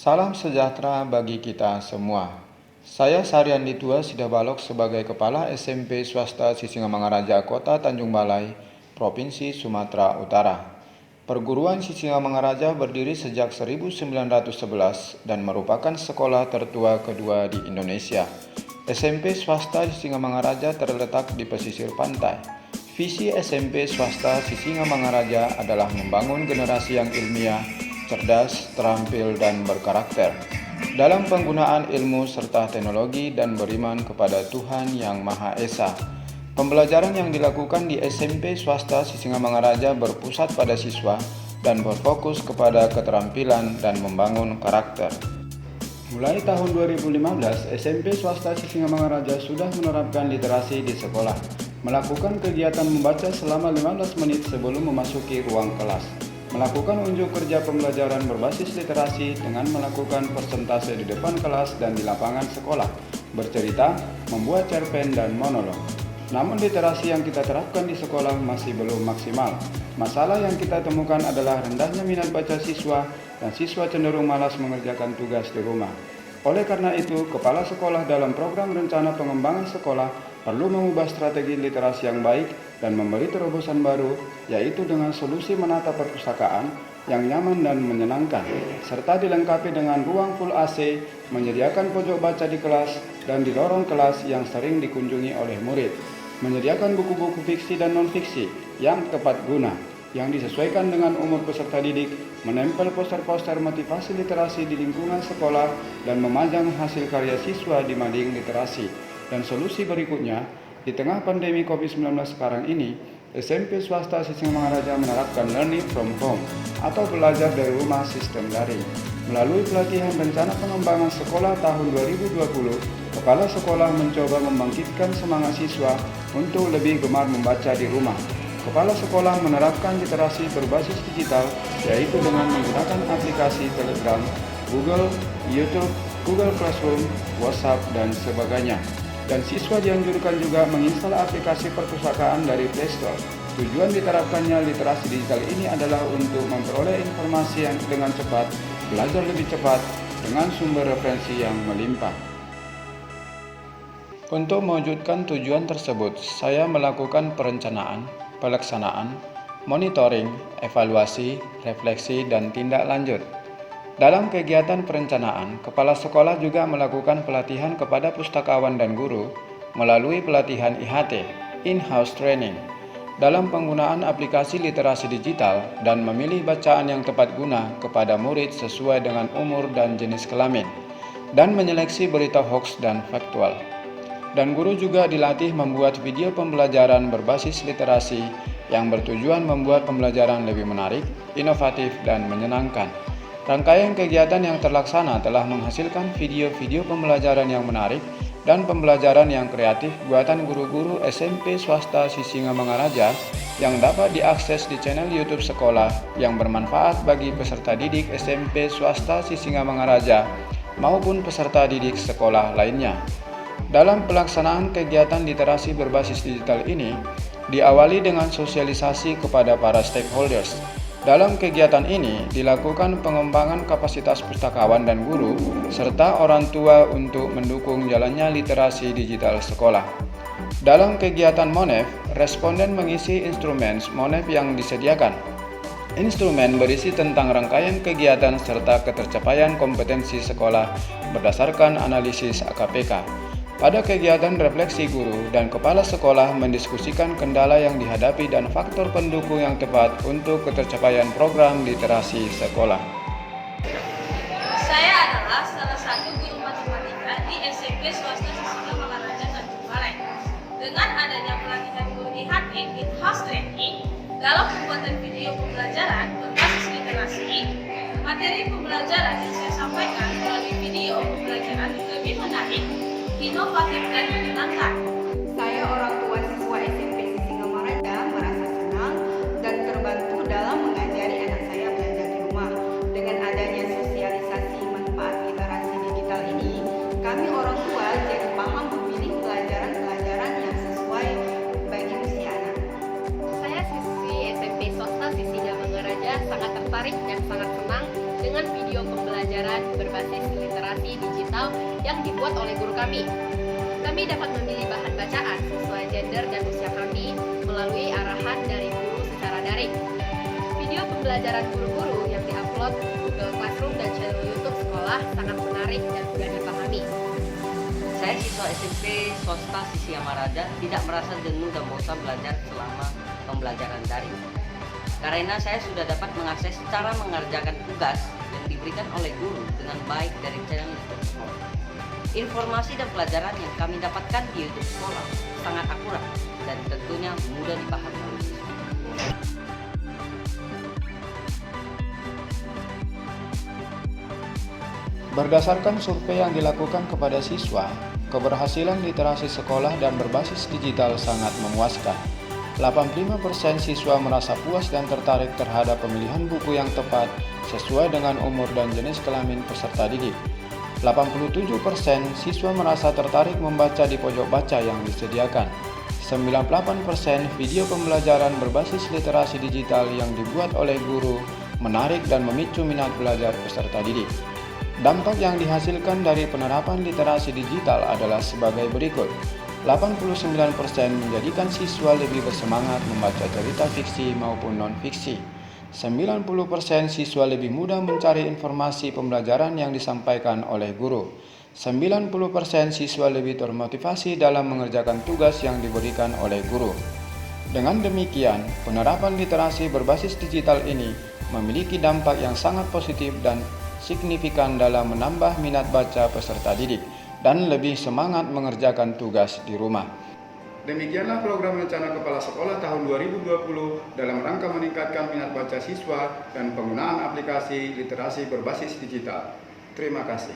Salam sejahtera bagi kita semua. Saya Saryandi Tua Sidabalok sebagai Kepala SMP Swasta Sisingamangaraja Kota Tanjung Balai, Provinsi Sumatera Utara. Perguruan Sisingamangaraja berdiri sejak 1911 dan merupakan sekolah tertua kedua di Indonesia. SMP swasta Sisingamangaraja terletak di pesisir pantai. Visi SMP swasta Sisingamangaraja adalah membangun generasi yang ilmiah, cerdas, terampil, dan berkarakter dalam penggunaan ilmu serta teknologi dan beriman kepada Tuhan Yang Maha Esa. Pembelajaran yang dilakukan di SMP swasta Sisingamangaraja berpusat pada siswa dan berfokus kepada keterampilan dan membangun karakter. Mulai tahun 2015, SMP swasta Sisingamangaraja sudah menerapkan literasi di sekolah, melakukan kegiatan membaca selama 15 menit sebelum memasuki ruang kelas, melakukan unjuk kerja pembelajaran berbasis literasi dengan melakukan persentase di depan kelas dan di lapangan sekolah, bercerita, membuat cerpen, dan monolog. Namun literasi yang kita terapkan di sekolah masih belum maksimal. Masalah yang kita temukan adalah rendahnya minat baca siswa dan siswa cenderung malas mengerjakan tugas di rumah. Oleh karena itu, kepala sekolah dalam program rencana pengembangan sekolah perlu mengubah strategi literasi yang baik dan memberi terobosan baru, yaitu dengan solusi menata perpustakaan yang nyaman dan menyenangkan, serta dilengkapi dengan ruang full AC, menyediakan pojok baca di kelas dan di lorong kelas yang sering dikunjungi oleh murid, menyediakan buku-buku fiksi dan non-fiksi yang tepat guna, yang disesuaikan dengan umur peserta didik, menempel poster-poster motivasi literasi di lingkungan sekolah, dan memajang hasil karya siswa di mading literasi. Dan solusi berikutnya, di tengah pandemi COVID-19 sekarang ini, SMP swasta Sisingamangaraja menerapkan learning from home atau belajar dari rumah sistem daring. Melalui pelatihan rencana pengembangan sekolah tahun 2020, kepala sekolah mencoba membangkitkan semangat siswa untuk lebih gemar membaca di rumah. Kepala sekolah menerapkan literasi berbasis digital, yaitu dengan menggunakan aplikasi Telegram, Google, YouTube, Google Classroom, WhatsApp, dan sebagainya. Dan siswa dianjurkan juga menginstal aplikasi perpustakaan dari Play Store. Tujuan diterapkannya literasi digital ini adalah untuk memperoleh informasi yang dengan cepat, belajar lebih cepat, dengan sumber referensi yang melimpah. Untuk mewujudkan tujuan tersebut, saya melakukan perencanaan, pelaksanaan, monitoring, evaluasi, refleksi, dan tindak lanjut. Dalam kegiatan perencanaan, kepala sekolah juga melakukan pelatihan kepada pustakawan dan guru melalui pelatihan IHT, in-house training, dalam penggunaan aplikasi literasi digital dan memilih bacaan yang tepat guna kepada murid sesuai dengan umur dan jenis kelamin, dan menyeleksi berita hoax dan faktual. Dan guru juga dilatih membuat video pembelajaran berbasis literasi yang bertujuan membuat pembelajaran lebih menarik, inovatif, dan menyenangkan. Rangkaian kegiatan yang terlaksana telah menghasilkan video-video pembelajaran yang menarik dan pembelajaran yang kreatif buatan guru-guru SMP swasta Sisingamangaraja yang dapat diakses di channel YouTube sekolah yang bermanfaat bagi peserta didik SMP swasta Sisingamangaraja maupun peserta didik sekolah lainnya. Dalam pelaksanaan kegiatan literasi berbasis digital ini, diawali dengan sosialisasi kepada para stakeholders. Dalam kegiatan ini dilakukan pengembangan kapasitas pustakawan dan guru serta orang tua untuk mendukung jalannya literasi digital sekolah. Dalam kegiatan MONEF, responden mengisi instrumen MONEF yang disediakan. Instrumen berisi tentang rangkaian kegiatan serta ketercapaian kompetensi sekolah berdasarkan analisis AKPK. Pada kegiatan refleksi, guru dan kepala sekolah mendiskusikan kendala yang dihadapi dan faktor pendukung yang tepat untuk ketercapaian program literasi sekolah. Saya adalah salah satu guru matematika di SMP swasta Sisingamangaraja Tanjung Balai. Dengan adanya pelatihan guru IHT in-house training dalam pembuatan video pembelajaran berbasis literasi, materi pembelajaran yang saya sampaikan melalui video pembelajaran lebih menarik, inovatif, dan menyenangkan. Saya orang tua siswa SMP Sisingamangaraja merasa senang dan terbantu dalam mengajari anak saya belajar di rumah. Dengan adanya sosialisasi manfaat literasi digital ini, kami orang tua jadi paham memilih pelajaran-pelajaran yang sesuai bagi usia anak. Saya siswi SMP swasta Sisingamangaraja sangat tertarik dan sangat senang dengan video pembelajaran berbasis berbasis literasi digital yang dibuat oleh guru kami. Kami dapat memilih bahan bacaan sesuai gender dan usia kami melalui arahan dari guru secara daring. Video pembelajaran guru-guru yang diupload Google Classroom dan channel YouTube sekolah sangat menarik dan mudah dipahami. Saya siswa SMP swasta Sisingamaraja tidak merasa jenuh dan bosan belajar selama pembelajaran daring. Karena saya sudah dapat mengakses cara mengerjakan tugas yang diberikan oleh guru dengan baik dari channel YouTube sekolah. Informasi dan pelajaran yang kami dapatkan di YouTube sekolah sangat akurat dan tentunya mudah dipahami oleh siswa. Berdasarkan survei yang dilakukan kepada siswa, keberhasilan literasi sekolah dan berbasis digital sangat memuaskan. 85% siswa merasa puas dan tertarik terhadap pemilihan buku yang tepat sesuai dengan umur dan jenis kelamin peserta didik. 87% siswa merasa tertarik membaca di pojok baca yang disediakan. 98% video pembelajaran berbasis literasi digital yang dibuat oleh guru menarik dan memicu minat belajar peserta didik. Dampak yang dihasilkan dari penerapan literasi digital adalah sebagai berikut. 89% menjadikan siswa lebih bersemangat membaca cerita fiksi maupun non-fiksi. 90% siswa lebih mudah mencari informasi pembelajaran yang disampaikan oleh guru. 90% siswa lebih termotivasi dalam mengerjakan tugas yang diberikan oleh guru. Dengan demikian, penerapan literasi berbasis digital ini memiliki dampak yang sangat positif dan signifikan dalam menambah minat baca peserta didik dan lebih semangat mengerjakan tugas di rumah. Demikianlah program rencana Kepala Sekolah tahun 2020 dalam rangka meningkatkan minat baca siswa dan penggunaan aplikasi literasi berbasis digital. Terima kasih.